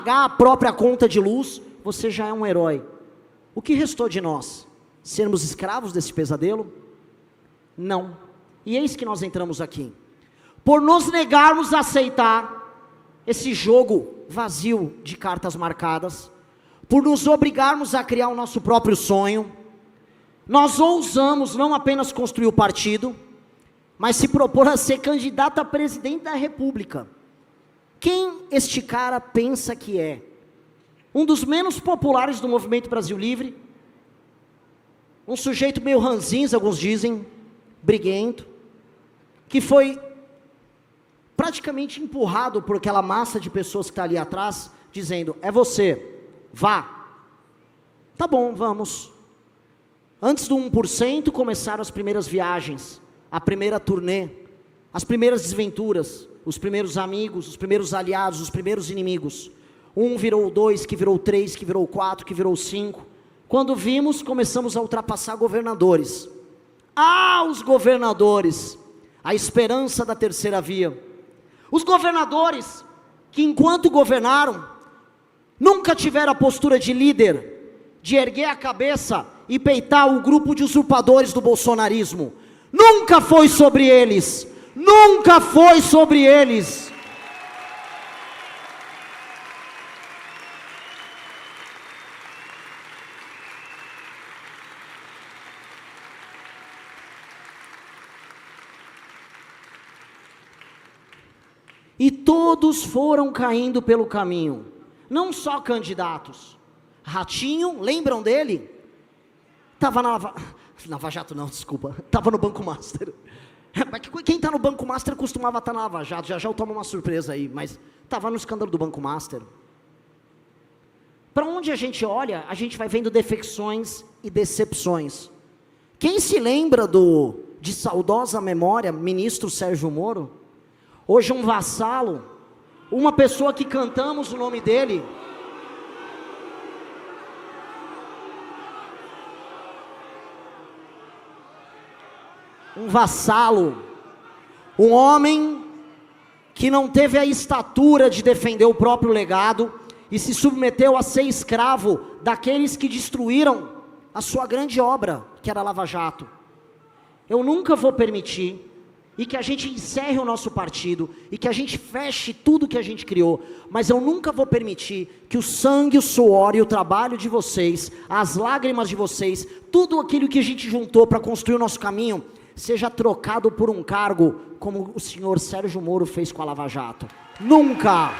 pagar a própria conta de luz, você já é um herói. O que restou de nós? Sermos escravos desse pesadelo? Não. E eis que nós entramos aqui. Por nos negarmos a aceitar esse jogo vazio de cartas marcadas, por nos obrigarmos a criar o nosso próprio sonho, nós ousamos não apenas construir o partido, mas se propor a ser candidato a presidente da República. Quem este cara pensa que é? Um dos menos populares do Movimento Brasil Livre, um sujeito meio ranzinza, alguns dizem, briguento, que foi praticamente empurrado por aquela massa de pessoas que está ali atrás, dizendo, é você, vá. Tá bom, vamos. Antes do 1%, começaram as primeiras viagens, a primeira turnê, as primeiras desventuras, os primeiros amigos, os primeiros aliados, os primeiros inimigos. 1 virou 2, que virou 3, que virou 4, que virou 5. Quando vimos, começamos a ultrapassar governadores. Ah, os governadores, a esperança da terceira via. Os governadores, que enquanto governaram, nunca tiveram a postura de líder, de erguer a cabeça e peitar o grupo de usurpadores do bolsonarismo. Nunca foi sobre eles, nunca foi sobre eles. E todos foram caindo pelo caminho, não só candidatos. Ratinho, lembram dele? Estava na Lava Jato não, desculpa, estava no Banco Master. Mas quem está no Banco Master costumava estar na Lava Jato, já eu tomo uma surpresa aí, mas estava no escândalo do Banco Master. Para onde a gente olha, a gente vai vendo defecções e decepções. Quem se lembra de saudosa memória, ministro Sérgio Moro? Hoje um vassalo, uma pessoa que cantamos o nome dele. Um vassalo, um homem que não teve a estatura de defender o próprio legado e se submeteu a ser escravo daqueles que destruíram a sua grande obra, que era a Lava Jato. Eu nunca vou permitir e que a gente encerre o nosso partido, e que a gente feche tudo que a gente criou, mas eu nunca vou permitir que o sangue, o suor e o trabalho de vocês, as lágrimas de vocês, tudo aquilo que a gente juntou para construir o nosso caminho, seja trocado por um cargo, como o senhor Sérgio Moro fez com a Lava Jato. Nunca!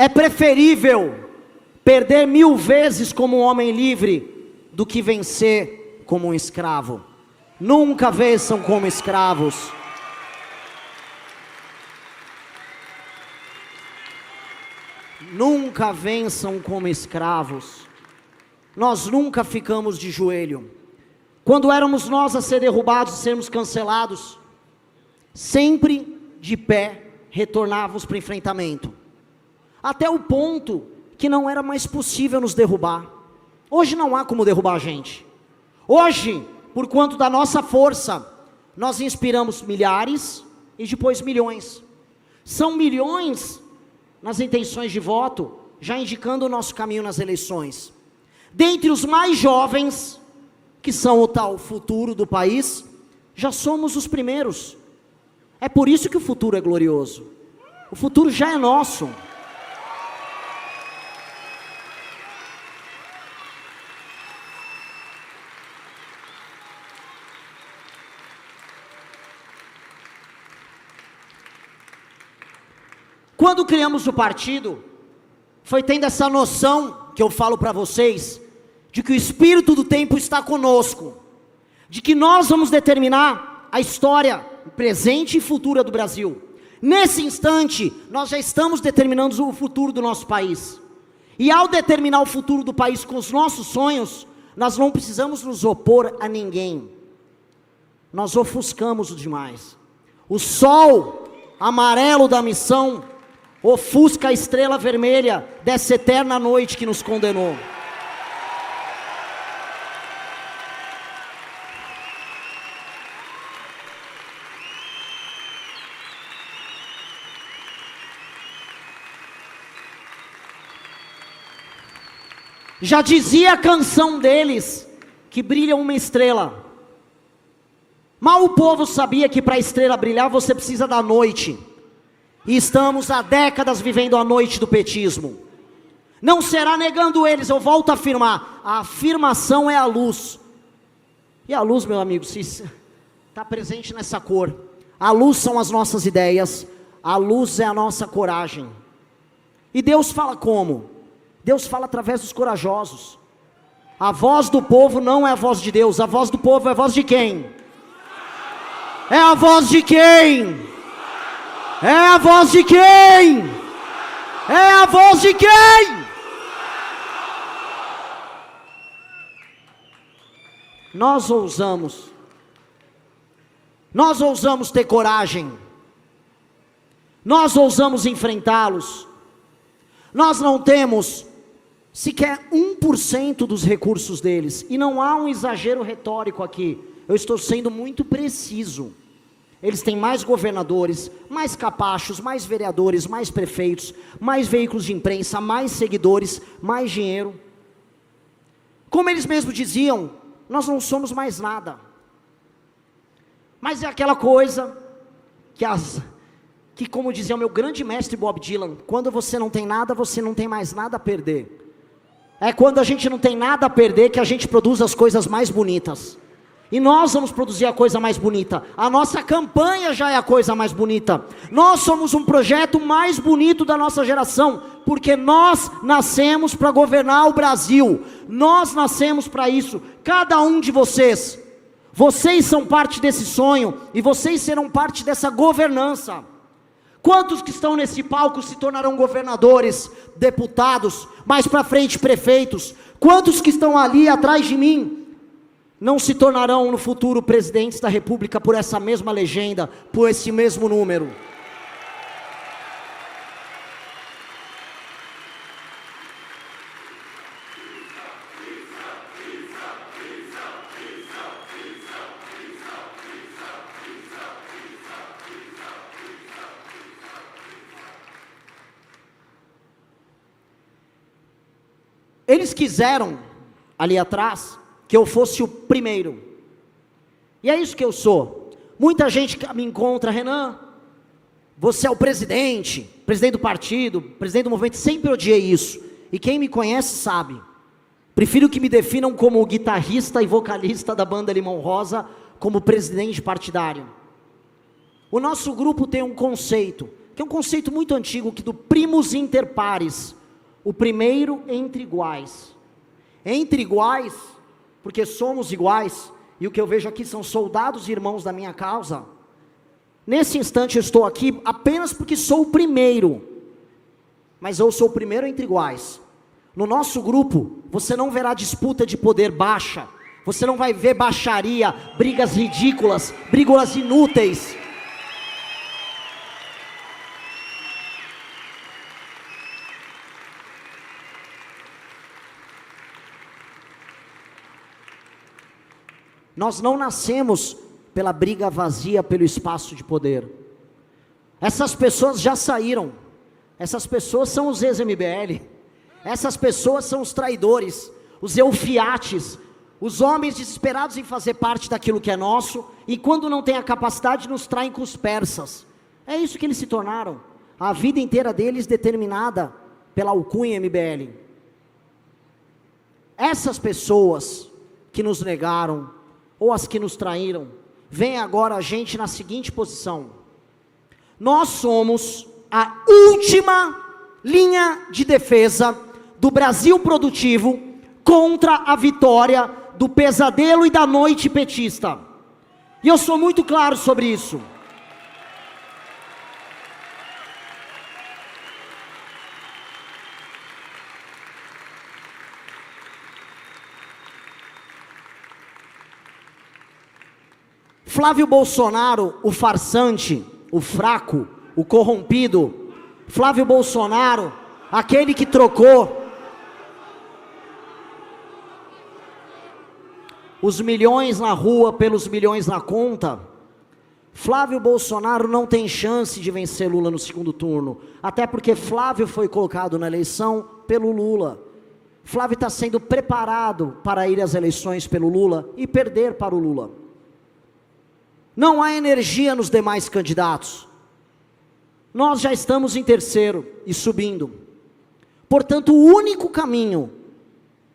É preferível perder 1000 vezes como um homem livre do que vencer como um escravo. Nunca vençam como escravos. Nunca vençam como escravos. Nós nunca ficamos de joelho. Quando éramos nós a ser derrubados e sermos cancelados, sempre de pé retornávamos para o enfrentamento. Até o ponto que não era mais possível nos derrubar. Hoje não há como derrubar a gente. Hoje, por quanto da nossa força, nós inspiramos milhares e depois milhões. São milhões nas intenções de voto, já indicando o nosso caminho nas eleições. Dentre os mais jovens, que são o tal futuro do país, já somos os primeiros. É por isso que o futuro é glorioso. O futuro já é nosso. Quando criamos o partido, foi tendo essa noção, que eu falo para vocês, de que o espírito do tempo está conosco, de que nós vamos determinar a história presente e futura do Brasil. Nesse instante, nós já estamos determinando o futuro do nosso país. E ao determinar o futuro do país com os nossos sonhos, nós não precisamos nos opor a ninguém. Nós ofuscamos o demais. O sol amarelo da missão ofusca a estrela vermelha dessa eterna noite que nos condenou. Já dizia a canção deles, que brilha uma estrela. Mal o povo sabia que para a estrela brilhar você precisa da noite. E estamos há décadas vivendo a noite do petismo. Não será negando eles, eu volto a afirmar. A afirmação é a luz. E a luz, meu amigo, está presente nessa cor. A luz são as nossas ideias. A luz é a nossa coragem. E Deus fala como? Deus fala através dos corajosos. A voz do povo não é a voz de Deus. A voz do povo é a voz de quem? É a voz de quem? É a voz de quem? É a voz de quem? Nós ousamos ter coragem, nós ousamos enfrentá-los. Nós não temos sequer 1% dos recursos deles, e não há um exagero retórico aqui, eu estou sendo muito preciso. Eles têm mais governadores, mais capachos, mais vereadores, mais prefeitos, mais veículos de imprensa, mais seguidores, mais dinheiro. Como eles mesmos diziam, nós não somos mais nada. Mas é aquela coisa que como dizia o meu grande mestre Bob Dylan, quando você não tem nada, você não tem mais nada a perder. É quando a gente não tem nada a perder que a gente produz as coisas mais bonitas. E nós vamos produzir a coisa mais bonita. A nossa campanha já é a coisa mais bonita. Nós somos um projeto mais bonito da nossa geração, porque nós nascemos para governar o Brasil. Nós nascemos para isso. Cada um de vocês. Vocês são parte desse sonho e vocês serão parte dessa governança. Quantos que estão nesse palco se tornarão governadores, deputados, mais para frente prefeitos? Quantos que estão ali atrás de mim não se tornarão no futuro presidentes da república por essa mesma legenda, por esse mesmo número? Eles quiseram, ali atrás, que eu fosse o primeiro. E é isso que eu sou. Muita gente me encontra, Renan, você é o presidente do partido, presidente do movimento, sempre odiei isso. E quem me conhece sabe. Prefiro que me definam como guitarrista e vocalista da banda Limão Rosa, como presidente partidário. O nosso grupo tem um conceito, que é um conceito muito antigo, que do primus inter pares, o primeiro entre iguais. Entre iguais, porque somos iguais, e o que eu vejo aqui são soldados e irmãos da minha causa. Nesse instante eu estou aqui apenas porque sou o primeiro, mas eu sou o primeiro entre iguais. No nosso grupo, você não verá disputa de poder baixa, você não vai ver baixaria, brigas ridículas, brigas inúteis. Nós não nascemos pela briga vazia, pelo espaço de poder. Essas pessoas já saíram. Essas pessoas são os ex-MBL. Essas pessoas são os traidores, os eufiates, os homens desesperados em fazer parte daquilo que é nosso, e quando não tem a capacidade, nos traem com os persas. É isso que eles se tornaram. A vida inteira deles determinada pela alcunha MBL. Essas pessoas que nos negaram, ou as que nos traíram, vem agora a gente na seguinte posição: nós somos a última linha de defesa do Brasil produtivo contra a vitória do pesadelo e da noite petista. E eu sou muito claro sobre isso. Flávio Bolsonaro, o farsante, o fraco, o corrompido. Flávio Bolsonaro, aquele que trocou os milhões na rua pelos milhões na conta. Flávio Bolsonaro não tem chance de vencer Lula no segundo turno, até porque Flávio foi colocado na eleição pelo Lula. Flávio está sendo preparado para ir às eleições pelo Lula e perder para o Lula. Não há energia nos demais candidatos. Nós já estamos em terceiro e subindo. Portanto, o único caminho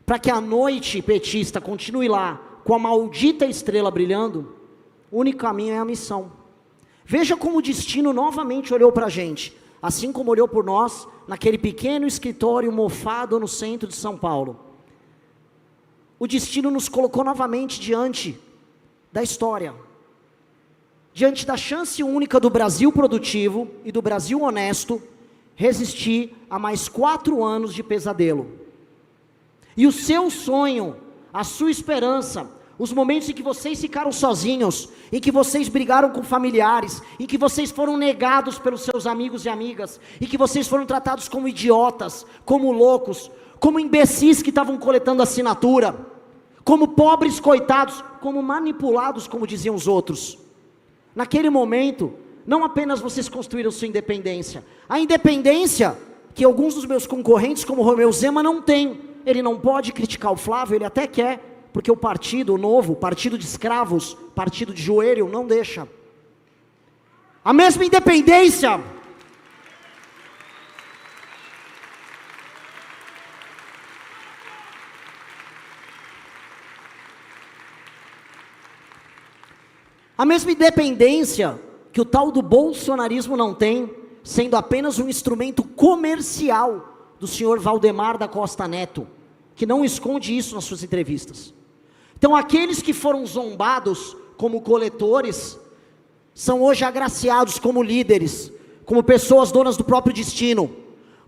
para que a noite petista continue lá, com a maldita estrela brilhando, o único caminho é a missão. Veja como o destino novamente olhou para a gente, assim como olhou por nós, naquele pequeno escritório mofado no centro de São Paulo. O destino nos colocou novamente diante da história, diante da chance única do Brasil produtivo e do Brasil honesto, resistir a mais 4 anos de pesadelo. E o seu sonho, a sua esperança, os momentos em que vocês ficaram sozinhos, em que vocês brigaram com familiares, em que vocês foram negados pelos seus amigos e amigas, em que vocês foram tratados como idiotas, como loucos, como imbecis que estavam coletando assinatura, como pobres coitados, como manipulados, como diziam os outros. Naquele momento, não apenas vocês construíram sua independência, a independência que alguns dos meus concorrentes, como Romeu Zema, não tem. Ele não pode criticar o Flávio, ele até quer, porque o partido, o novo, partido de escravos, partido de joelho, não deixa. A mesma independência que o tal do bolsonarismo não tem, sendo apenas um instrumento comercial do senhor Valdemar da Costa Neto, que não esconde isso nas suas entrevistas. Então aqueles que foram zombados como coletores, são hoje agraciados como líderes, como pessoas donas do próprio destino.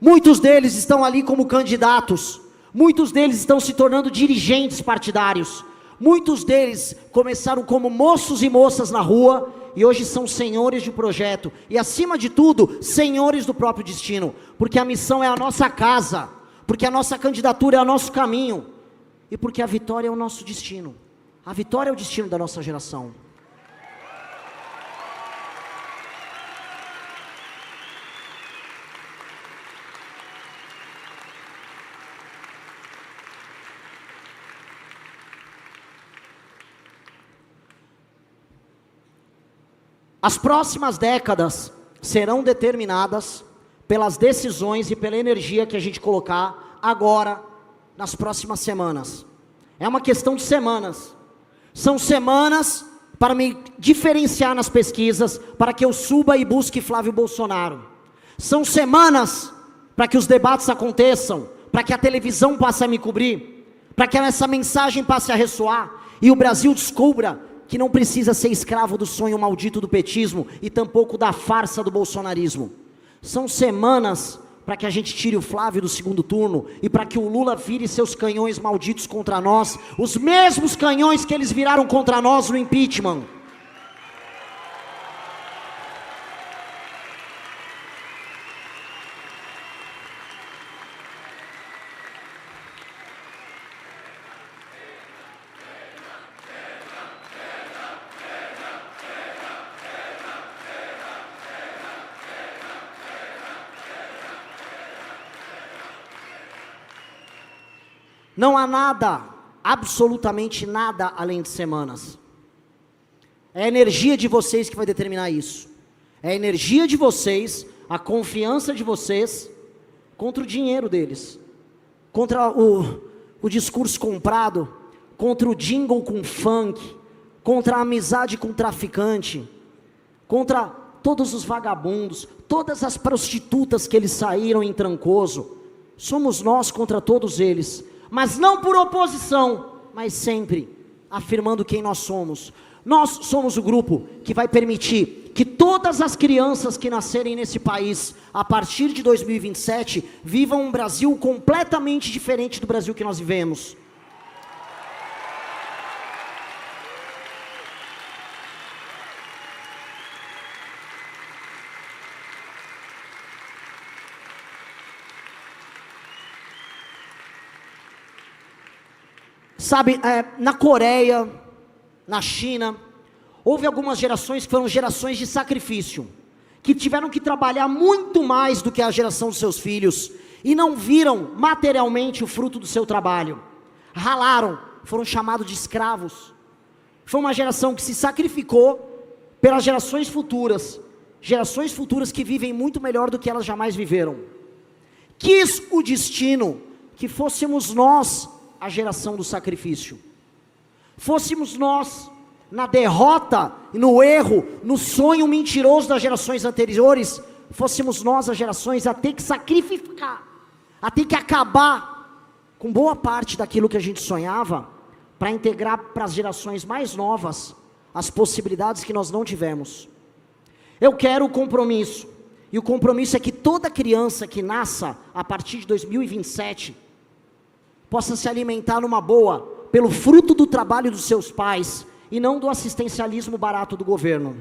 Muitos deles estão ali como candidatos, muitos deles estão se tornando dirigentes partidários, muitos deles começaram como moços e moças na rua, e hoje são senhores de projeto, e acima de tudo, senhores do próprio destino, porque a missão é a nossa casa, porque a nossa candidatura é o nosso caminho, e porque a vitória é o nosso destino. A vitória é o destino da nossa geração. As próximas décadas serão determinadas pelas decisões e pela energia que a gente colocar agora, nas próximas semanas. É uma questão de semanas. São semanas para me diferenciar nas pesquisas, para que eu suba e busque Flávio Bolsonaro. São semanas para que os debates aconteçam, para que a televisão passe a me cobrir, para que essa mensagem passe a ressoar, e o Brasil descubra que não precisa ser escravo do sonho maldito do petismo, e tampouco da farsa do bolsonarismo. São semanas para que a gente tire o Flávio do segundo turno, e para que o Lula vire seus canhões malditos contra nós, os mesmos canhões que eles viraram contra nós no impeachment. Não há nada, absolutamente nada além de semanas. É a energia de vocês que vai determinar isso. É a energia de vocês, a confiança de vocês, contra o dinheiro deles. Contra o discurso comprado, contra o jingle com funk, contra a amizade com traficante, contra todos os vagabundos, todas as prostitutas que eles saíram em Trancoso. Somos nós contra todos eles. Mas não por oposição, mas sempre afirmando quem nós somos. Nós somos o grupo que vai permitir que todas as crianças que nascerem nesse país, a partir de 2027, vivam um Brasil completamente diferente do Brasil que nós vivemos. Sabe, na Coreia, na China, houve algumas gerações que foram gerações de sacrifício, que tiveram que trabalhar muito mais do que a geração dos seus filhos, e não viram materialmente o fruto do seu trabalho, ralaram, foram chamados de escravos. Foi uma geração que se sacrificou pelas gerações futuras que vivem muito melhor do que elas jamais viveram. Quis o destino que fôssemos nós a geração do sacrifício, fôssemos nós na derrota, no erro, no sonho mentiroso das gerações anteriores, fôssemos nós as gerações a ter que sacrificar, a ter que acabar com boa parte daquilo que a gente sonhava, para integrar para as gerações mais novas as possibilidades que nós não tivemos. Eu quero o compromisso, e o compromisso é que toda criança que nasça a partir de 2027, possa se alimentar numa boa, pelo fruto do trabalho dos seus pais, e não do assistencialismo barato do governo.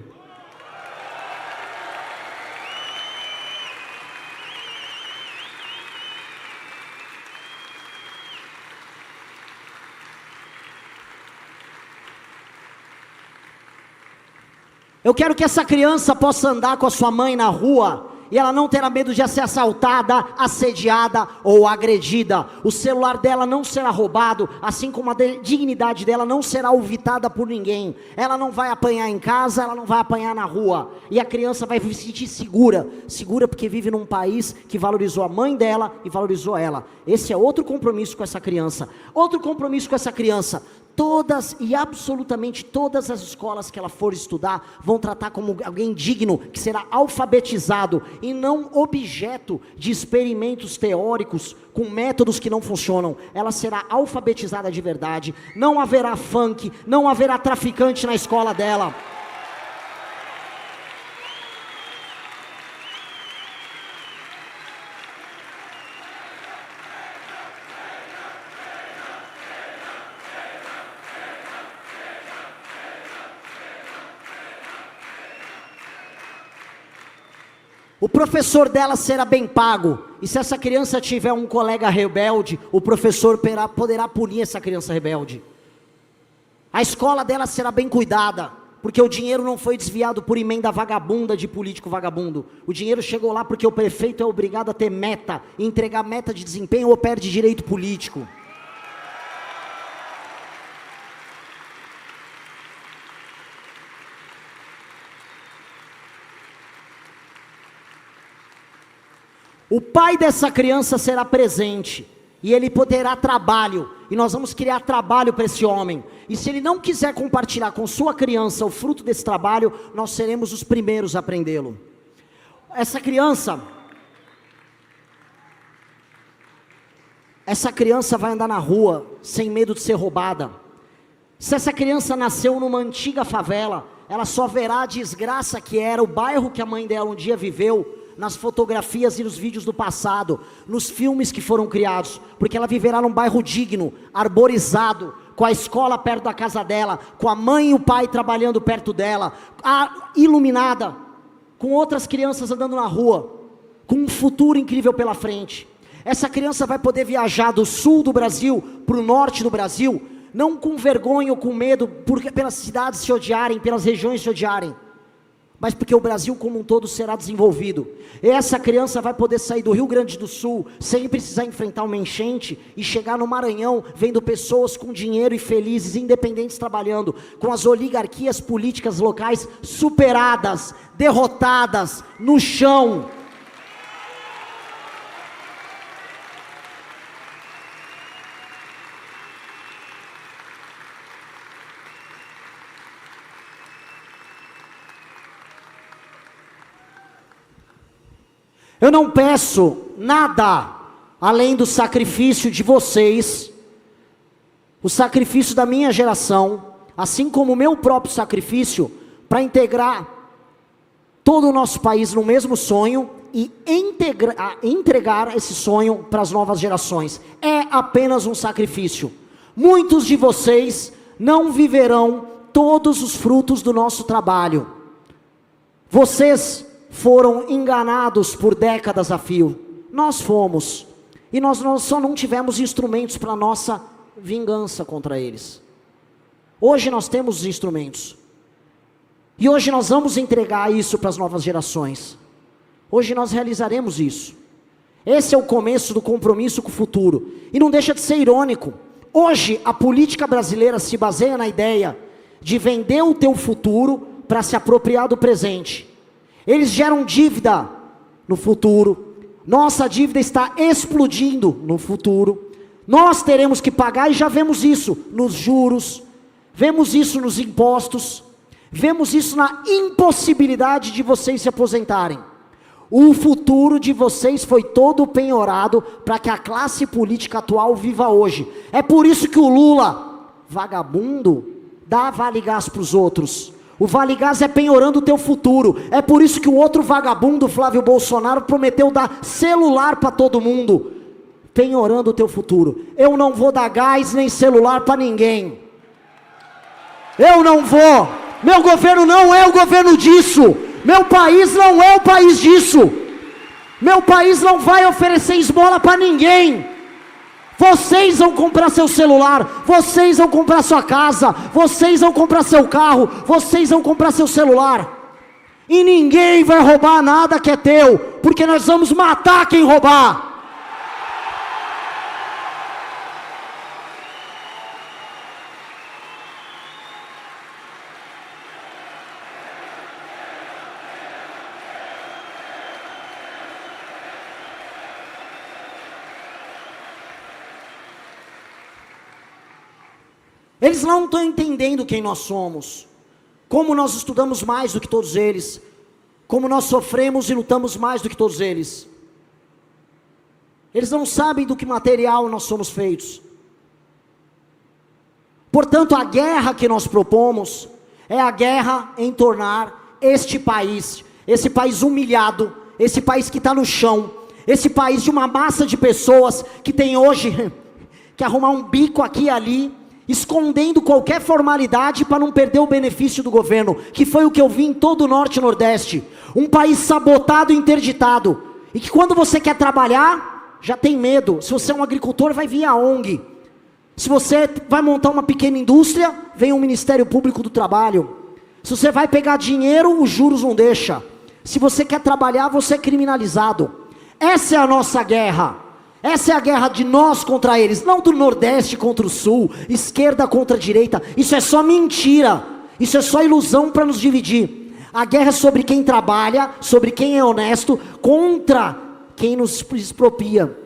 Eu quero que essa criança possa andar com a sua mãe na rua, e ela não terá medo de ser assaltada, assediada ou agredida. O celular dela não será roubado, assim como a dignidade dela não será ultrapassada por ninguém. Ela não vai apanhar em casa, ela não vai apanhar na rua. E a criança vai se sentir segura porque vive num país que valorizou a mãe dela e valorizou ela. Esse é outro compromisso com essa criança. Outro compromisso com essa criança: todas e absolutamente todas as escolas que ela for estudar, vão tratar como alguém digno, que será alfabetizado, e não objeto de experimentos teóricos, com métodos que não funcionam. Ela será alfabetizada de verdade, não haverá funk, não haverá traficante na escola dela. O professor dela será bem pago, e se essa criança tiver um colega rebelde, o professor poderá punir essa criança rebelde. A escola dela será bem cuidada, porque o dinheiro não foi desviado por emenda vagabunda de político vagabundo. O dinheiro chegou lá porque o prefeito é obrigado a ter meta, e entregar meta de desempenho ou perde direito político. O pai dessa criança será presente, e ele poderá trabalho, e nós vamos criar trabalho para esse homem. E se ele não quiser compartilhar com sua criança o fruto desse trabalho, nós seremos os primeiros a prendê-lo. Essa criança vai andar na rua sem medo de ser roubada. Se essa criança nasceu numa antiga favela, ela só verá a desgraça que era o bairro que a mãe dela um dia viveu, nas fotografias e nos vídeos do passado, nos filmes que foram criados, porque ela viverá num bairro digno, arborizado, com a escola perto da casa dela, com a mãe e o pai trabalhando perto dela, iluminada, com outras crianças andando na rua, com um futuro incrível pela frente. Essa criança vai poder viajar do sul do Brasil para o norte do Brasil, não com vergonha ou com medo, pelas cidades se odiarem, pelas regiões se odiarem, mas porque o Brasil como um todo será desenvolvido. Essa criança vai poder sair do Rio Grande do Sul, sem precisar enfrentar uma enchente, e chegar no Maranhão, vendo pessoas com dinheiro e felizes, independentes, trabalhando, com as oligarquias políticas locais superadas, derrotadas, no chão. Eu não peço nada além do sacrifício de vocês, o sacrifício da minha geração, assim como o meu próprio sacrifício, para integrar todo o nosso país no mesmo sonho e entregar esse sonho para as novas gerações. É apenas um sacrifício. Muitos de vocês não viverão todos os frutos do nosso trabalho. Vocês foram enganados por décadas a fio. Nós fomos, e nós só não tivemos instrumentos para nossa vingança contra eles. Hoje nós temos os instrumentos. E hoje nós vamos entregar isso para as novas gerações. Hoje nós realizaremos isso. Esse é o começo do compromisso com o futuro. E não deixa de ser irônico. Hoje a política brasileira se baseia na ideia de vender o teu futuro para se apropriar do presente. Eles geram dívida no futuro. Nossa dívida está explodindo no futuro. Nós teremos que pagar, e já vemos isso nos juros, vemos isso nos impostos, vemos isso na impossibilidade de vocês se aposentarem. O futuro de vocês foi todo penhorado para que a classe política atual viva hoje. É por isso que o Lula, vagabundo, dá vale gás para os outros. O vale gás é penhorando o teu futuro. É por isso que o outro vagabundo, Flávio Bolsonaro, prometeu dar celular para todo mundo, penhorando o teu futuro. Eu não vou dar gás nem celular para ninguém. Eu não vou. Meu governo não é o governo disso. Meu país não é o país disso. Meu país não vai oferecer esmola para ninguém. Vocês vão comprar seu celular, vocês vão comprar sua casa, vocês vão comprar seu carro, vocês vão comprar seu celular. E ninguém vai roubar nada que é teu, porque nós vamos matar quem roubar. Eles não estão entendendo quem nós somos, como nós estudamos mais do que todos eles, como nós sofremos e lutamos mais do que todos eles. Eles não sabem do que material nós somos feitos. Portanto, a guerra que nós propomos é a guerra em tornar este país, esse país humilhado, esse país que está no chão, esse país de uma massa de pessoas que tem hoje que arrumar um bico aqui e ali, escondendo qualquer formalidade para não perder o benefício do governo, que foi o que eu vi em todo o Norte e Nordeste. Um país sabotado e interditado, e que quando você quer trabalhar, já tem medo. Se você é um agricultor, vai vir a ONG. Se você vai montar uma pequena indústria, vem o Ministério Público do Trabalho. Se você vai pegar dinheiro, os juros não deixam. Se você quer trabalhar, você é criminalizado. Essa é a nossa guerra. Essa é a guerra de nós contra eles, não do Nordeste contra o Sul, esquerda contra a direita. Isso é só mentira, isso é só ilusão para nos dividir. A guerra é sobre quem trabalha, sobre quem é honesto, contra quem nos expropria.